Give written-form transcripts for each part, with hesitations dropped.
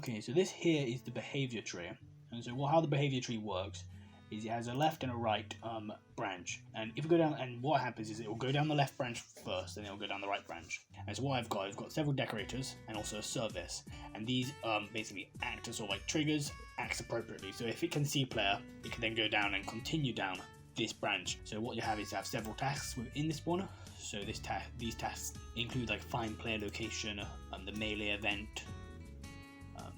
Okay, so this here is the behavior tree, and so how the behavior tree works is it has a left and a right branch, and if you go down, and what happens is it will go down the left branch first, and it will go down the right branch. And so what I've got several decorators and also a service, and these basically act as sort of like triggers, acts appropriately. So if it can see a player, it can then go down and continue down this branch. So what you have is several tasks within this one. So these tasks include like find player location, the melee event,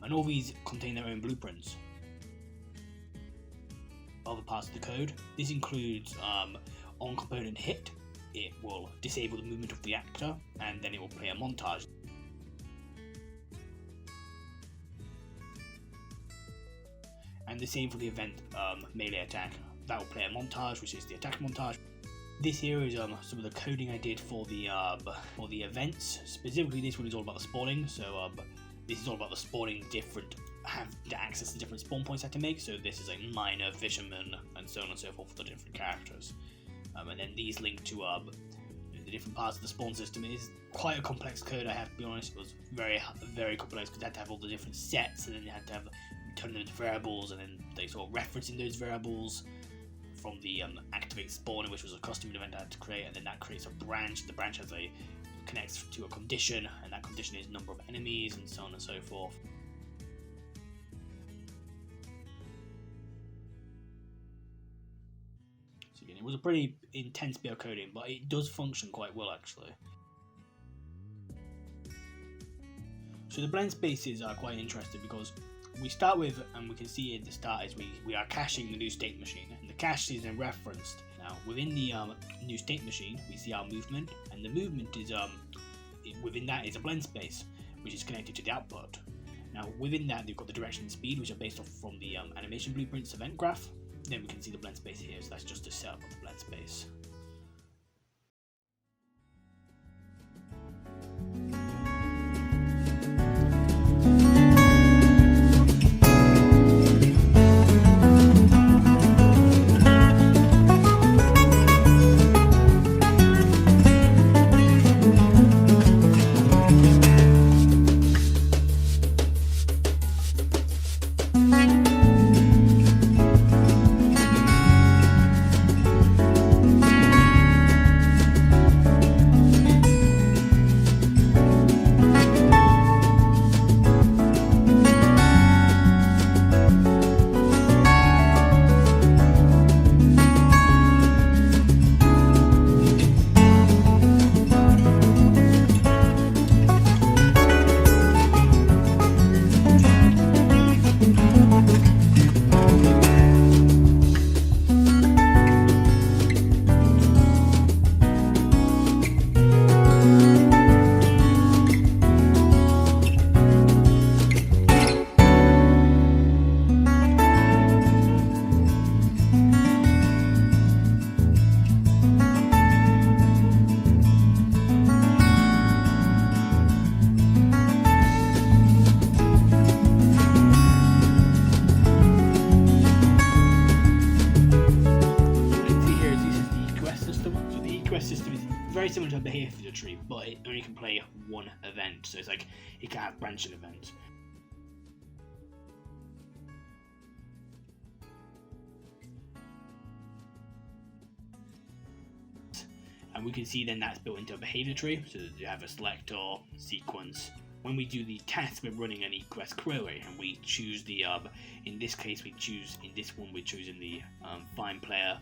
and all these contain their own blueprints. Other parts of the code. This includes on component hit, it will disable the movement of the actor, and then it will play a montage. And the same for the event melee attack. That will play a montage, which is the attack montage. This here is some of the coding I did for the events. Specifically, this one is all about the spawning. So this is all about the spawning have to access the different spawn points I had to make. So this is like miner, fisherman, and so on and so forth for the different characters. And then these link to the different parts of the spawn system. It is quite a complex code, I have to be honest. It was very, very complex because I had to have all the different sets, and then you had to have turn them into variables, and then they sort of referencing those variables from the activate spawner, which was a custom event I had to create, and then that creates a branch. The branch connects to a condition, and that condition is number of enemies, and so on and so forth. So again, it was a pretty intense bit of coding, but it does function quite well actually. So the blend spaces are quite interesting because we start with, and we can see at the start, is we are caching the new state machine, and the cache is then referenced. Now within the new state machine, we see our movement, and the movement is within that is a blend space, which is connected to the output. Now within that, we've got the direction and speed, which are based off from the animation blueprints event graph. Then we can see the blend space here, so that's just the setup of the blend space. System is very similar to a behavior tree, but it only can play one event, so it's like it can have branching events. And we can see then that's built into a behavior tree, so that you have a selector, sequence. When we do the test, we're running an egress query, and we choose the in this case we're choosing the find player